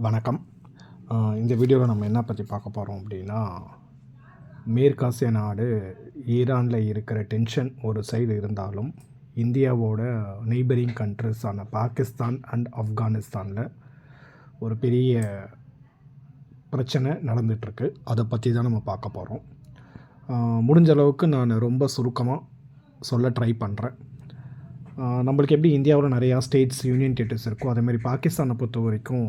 வணக்கம். இந்த வீடியோவில் நம்ம என்ன பற்றி பார்க்க போகிறோம் அப்படின்னா, மேற்காசிய நாடு ஈரானில் இருக்கிற டென்ஷன் ஒரு சைடு இருந்தாலும், இந்தியாவோட நெய்பரிங் கண்ட்ரிஸான பாகிஸ்தான் அண்ட் ஆப்கானிஸ்தானில் ஒரு பெரிய பிரச்சனை நடந்துகிட்ருக்கு. அதை பற்றி தான் நம்ம பார்க்க போகிறோம். முடிஞ்ச அளவுக்கு நான் ரொம்ப சுருக்கமாக சொல்ல ட்ரை பண்ணுறேன். நம்மளுக்கு எப்படி இந்தியாவில் நிறையா ஸ்டேட்ஸ், யூனியன் டெரிட்டரிஸ் இருக்கோ, அதேமாதிரி பாகிஸ்தானை பொறுத்த வரைக்கும்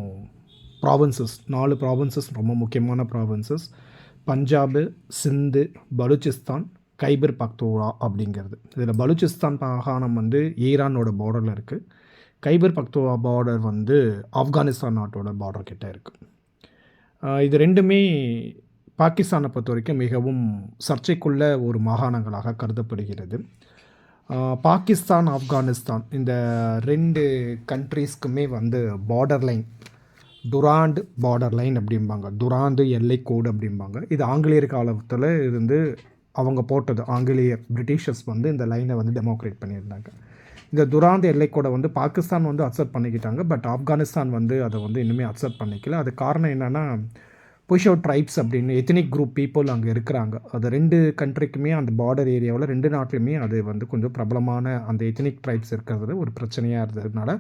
ப்ராவின்சஸ் 4 ப்ராவின்சஸ் ரொம்ப முக்கியமான ப்ராவின்சஸ். பஞ்சாபு, சிந்து, பலூச்சிஸ்தான், கைபர் பக்துவா அப்படிங்கிறது. இதில் பலூச்சிஸ்தான் மாகாணம் வந்து ஈரானோட பார்டரில் இருக்குது. கைபர் பக்துவா பார்டர் வந்து ஆப்கானிஸ்தான் நாட்டோட பார்டர் கிட்டே இருக்குது. இது ரெண்டுமே பாகிஸ்தானை பொறுத்த வரைக்கும் மிகவும் சர்ச்சைக்குள்ள ஒரு மாகாணங்களாக கருதப்படுகிறது. பாகிஸ்தான், ஆப்கானிஸ்தான் இந்த 2 கண்ட்ரீஸ்க்குமே வந்து border line, Durand border line அப்படிம்பாங்க, டுராண்டு எல்லைக்கோடு அப்படிம்பாங்க. இது ஆங்கிலேயர் காலத்தில் இருந்து அவங்க போட்டது. ஆங்கிலேயர் பிரிட்டிஷர்ஸ் வந்து இந்த லைனை வந்து டெமோக்ரேட் பண்ணியிருந்தாங்க. இந்த டுராண்ட் எல்லைக்கோடை வந்து பாகிஸ்தான் வந்து அக்செப்ட் பண்ணிக்கிட்டாங்க. பட் ஆப்கானிஸ்தான் வந்து அதை வந்து இன்னுமே அக்செப்ட் பண்ணிக்கல. அது காரணம் என்னென்னா, புஷோ ட்ரைப்ஸ் அப்படின்னு எத்தனிக் குரூப் பீப்புள் அங்கே இருக்கிறாங்க. அது 2 கண்ட்ரிக்குமே அந்த பார்டர் ஏரியாவில் 2 நாட்டிலுமே அது வந்து கொஞ்சம் பிரபலமான அந்த எத்தனிக் ட்ரைப்ஸ் இருக்கிறது ஒரு பிரச்சனையாக இருந்ததுனால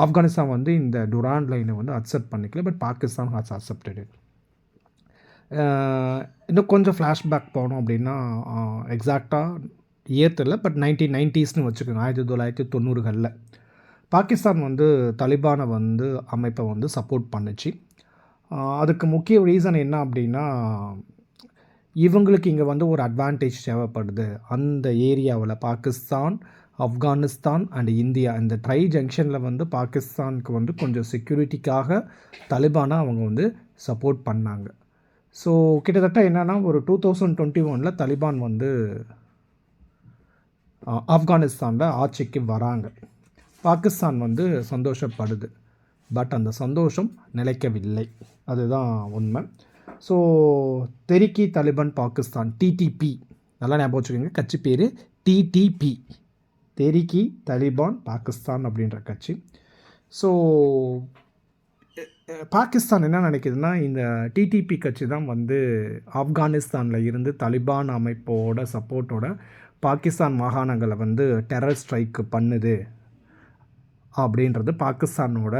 ஆப்கானிஸ்தான் வந்து இந்த டுராண்ட் லைனை வந்து அக்செப்ட் பண்ணிக்கல. But Pakistan has accepted. இன்னும் கொஞ்சம் ஃப்ளாஷ்பேக் போனோம் அப்படின்னா, எக்ஸாக்டாக இயர்த்தில் பட் 1990ஸ்னு வச்சுக்கோங்க. 1990களில் பாகிஸ்தான் வந்து தலிபானை வந்து அமைப்பை வந்து சப்போர்ட் பண்ணிச்சு. அதுக்கு முக்கிய ரீசன் என்ன அப்படின்னா, இவங்களுக்கு இங்கே வந்து ஒரு அட்வான்டேஜ் தேவைப்படுது. அந்த ஏரியாவில் பாகிஸ்தான், ஆப்கானிஸ்தான் அண்ட் இந்தியா இந்த ட்ரை ஜங்ஷனில் வந்து பாகிஸ்தானுக்கு வந்து கொஞ்சம் செக்யூரிட்டிக்காக தலிபானை அவங்க வந்து சப்போர்ட் பண்ணாங்க. ஸோ கிட்டத்தட்ட என்னென்னா, ஒரு 2021 தலிபான் வந்து ஆப்கானிஸ்தானில் ஆட்சிக்கு வராங்க. பாகிஸ்தான் வந்து சந்தோஷப்படுது. பட் அந்த சந்தோஷம் நிலைக்கவில்லை, அதுதான் உண்மை. ஸோ தெரிக்கி தாலிபான் பாகிஸ்தான், டிடிபி, நல்லா ஞாபகம் வச்சுக்கோங்க. கட்சி பேர் டிடிபி, தெரிக்கி தாலிபான் பாகிஸ்தான் அப்படின்ற கட்சி. ஸோ பாகிஸ்தான் என்ன நினைக்குதுன்னா, இந்த டிடிபி கட்சி தான் வந்து ஆப்கானிஸ்தானில் இருந்து தலிபான் அமைப்போட சப்போர்ட்டோட பாகிஸ்தான் மாகாணங்களை வந்து டெரர் ஸ்ட்ரைக்கு பண்ணுது அப்படின்றது பாகிஸ்தானோட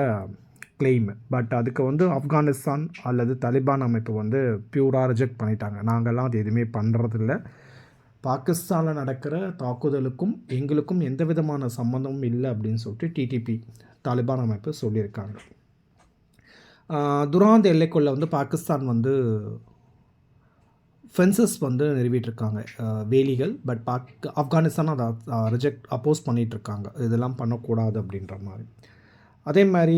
கிளைம். பட் அதுக்கு வந்து ஆப்கானிஸ்தான் அல்லது தலிபான் அமைப்பு வந்து பியூராக ரிஜெக்ட் பண்ணிட்டாங்க. நாங்கள்லாம் அது எதுவுமே பண்ணுறதில்ல. பாகிஸ்தானில் நடக்கிற தாக்குதலுக்கும் எங்களுக்கும் எந்த விதமான சம்மந்தமும் இல்லை அப்படின்னு சொல்லிட்டு டிடிபி தாலிபான் அமைப்பு சொல்லியிருக்காங்க. துராந்த் எல்லைக்குள்ளே வந்து பாகிஸ்தான் வந்து ஃபென்சஸ் வந்து நிறுவிட்டுருக்காங்க, வேலிகள். பட் ஆப்கானிஸ்தான் அதை அப்போஸ் பண்ணிகிட்ருக்காங்க, இதெல்லாம் பண்ணக்கூடாது அப்படின்ற மாதிரி. அதே மாதிரி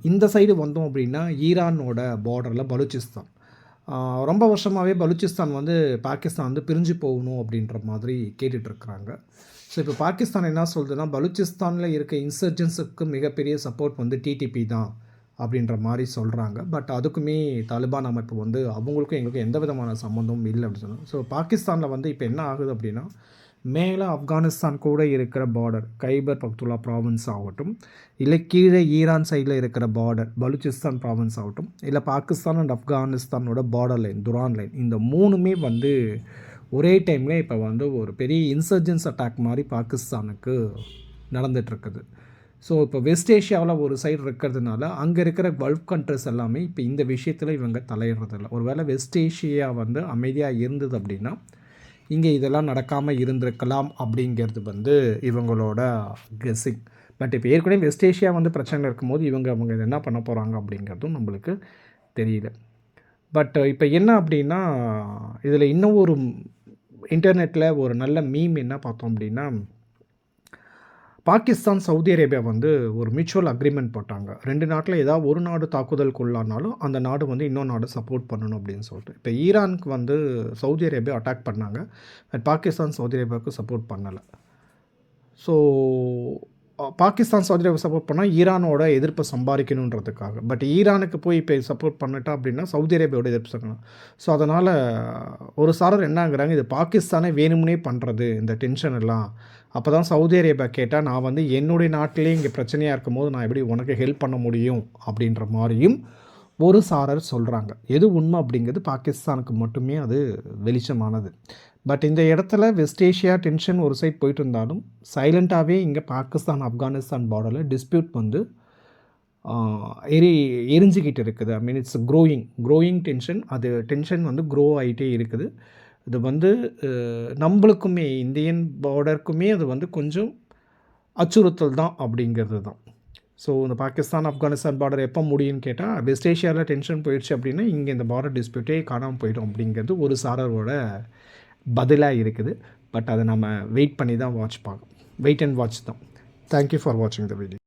இந்த சைடு வந்தோம் அப்படின்னா, ஈரானோட பார்டரில் பலூச்சிஸ்தான். ரொம்ப வருஷமாகவே பலூச்சிஸ்தான் வந்து பாகிஸ்தான் வந்து பிரிஞ்சு போகணும் அப்படின்ற மாதிரி கேட்டுட்ருக்குறாங்க. ஸோ இப்போ பாகிஸ்தான் என்ன சொல்லுதுன்னா, பலூச்சிஸ்தானில் இருக்க இன்சர்ஜென்ஸுக்கு மிகப்பெரிய சப்போர்ட் வந்து டிடிபி தான் அப்படின்ற மாதிரி சொல்கிறாங்க. பட் அதுக்குமே தாலிபான் அமைப்பு வந்து அவங்களுக்கும் எங்களுக்கும் எந்த விதமான சம்மந்தமும் இல்லை அப்படின்னு சொன்னாங்க. ஸோ பாகிஸ்தானில் வந்து இப்போ என்ன ஆகுது அப்படின்னா, மேலே ஆப்கானிஸ்தான் கூட இருக்கிற பார்டர் கைபர் பக்துல்லா ப்ராவின்ஸ் ஆகட்டும், இல்லை கீழே ஈரான் சைடில் இருக்கிற பார்டர் பலூச்சிஸ்தான் ப்ராவின்ஸ் ஆகட்டும், இல்லை பாகிஸ்தான் அண்ட் ஆப்கானிஸ்தானோட பார்டர் லைன் டுரான் லைன், இந்த 3மே வந்து ஒரே டைமில் இப்போ வந்து ஒரு பெரிய இன்சர்ஜென்ஸ் அட்டாக் மாதிரி பாகிஸ்தானுக்கு நடந்துகிட்ருக்குது. ஸோ இப்போ வெஸ்ட் ஏஷியாவில் ஒரு சைடு இருக்கிறதுனால அங்கே இருக்கிற கல்ஃப் கண்ட்ரிஸ் எல்லாமே இப்போ இந்த விஷயத்தில் இவங்க தலையிடுறதில்ல. ஒரு வேளை வெஸ்ட் ஏஷியா வந்து அமைதியாக இருந்தது அப்படின்னா இங்கே இதெல்லாம் நடக்காமல் இருந்திருக்கலாம் அப்படிங்கிறது வந்து இவங்களோட கெஸ்ஸிங். பட் இப்போ ஏற்கனவே வெஸ்ட் ஏஷியா வந்து பிரச்சனை இருக்கும்போது அவங்க இதை என்ன பண்ண போகிறாங்க அப்படிங்கிறதும் நம்மளுக்கு தெரியல. பட் இப்போ என்ன அப்படின்னா, இதில் இன்னும் ஒரு இன்டர்நெட்டில் ஒரு நல்ல மீம் என்ன பார்த்தோம் அப்படின்னா, பாகிஸ்தான், சவுதி அரேபியா வந்து ஒரு மியூச்சுவல் அக்ரிமெண்ட் போட்டாங்க. 2 நாட்டில் ஏதாவது ஒரு நாடு தாக்குதலுக்கு உள்ளானாலும் அந்த நாடு வந்து இன்னொரு நாடு சப்போர்ட் பண்ணணும் அப்படின்னு சொல்லிட்டு. இப்போ ஈரானுக்கு வந்து சவுதி அரேபியா அட்டாக் பண்ணாங்க. பட் பாகிஸ்தான் சவுதி அரேபியாவுக்கு சப்போர்ட் பண்ணலை. So Pakistan Saudi Arabia support பண்ணால் ஈரானோட எதிர்ப்பை சம்பாதிக்கணுன்றதுக்காக. பட் ஈரானுக்கு போய் இப்போ சப்போர்ட் பண்ணிட்டா அப்படின்னா சவுதி அரேபியாவோட எதிர்ப்பு சொல்லலாம். ஸோ அதனால் ஒரு சாரர் என்னங்கிறாங்க, இது பாகிஸ்தானே வேணும்னே பண்ணுறது இந்த டென்ஷன் எல்லாம். அப்போ தான் சவுதி அரேபியா கேட்டால், நான் வந்து என்னுடைய நாட்டிலே இங்கே பிரச்சனையாக இருக்கும்போது நான் எப்படி உனக்கு ஹெல்ப் பண்ண முடியும் அப்படின்ற மாதிரியும் ஒரு சாரர் சொல்கிறாங்க. எது உண்மை அப்படிங்கிறது பாகிஸ்தானுக்கு மட்டுமே அது வெளிச்சமானது. பட் இந்த இடத்துல வெஸ்ட் ஏஷியா டென்ஷன் ஒரு சைட் போயிட்டு இருந்தாலும் சைலண்ட்டாகவே இங்கே பாகிஸ்தான் ஆப்கானிஸ்தான் பார்டரில் டிஸ்பியூட் வந்து எரிஞ்சிக்கிட்டு இருக்குது. ஐ மீன் இட்ஸ் க்ரோயிங் டென்ஷன். அது டென்ஷன் வந்து க்ரோ ஆகிட்டே இருக்குது. இது வந்து நம்மளுக்குமே இந்தியன் பார்டருக்குமே அது வந்து கொஞ்சம் அச்சுறுத்தல் தான் அப்படிங்கிறது தான். ஸோ இந்த பாகிஸ்தான் ஆப்கானிஸ்தான் பார்டர் எப்போ முடியும்னு கேட்டால் வெஸ்ட் ஏஷியாவில் டென்ஷன் போயிடுச்சு அப்படின்னா இங்கே இந்த பார்டர் டிஸ்பியூட்டே காணாமல் போயிடும் அப்படிங்கிறது ஒரு சாரரோட பதிலாக இருக்குது. பட் அதை நம்ம வெயிட் பண்ணி தான் வெயிட் அண்ட் வாட்ச் தான். தேங்க்யூ ஃபார் வாட்சிங் த வீடியோ.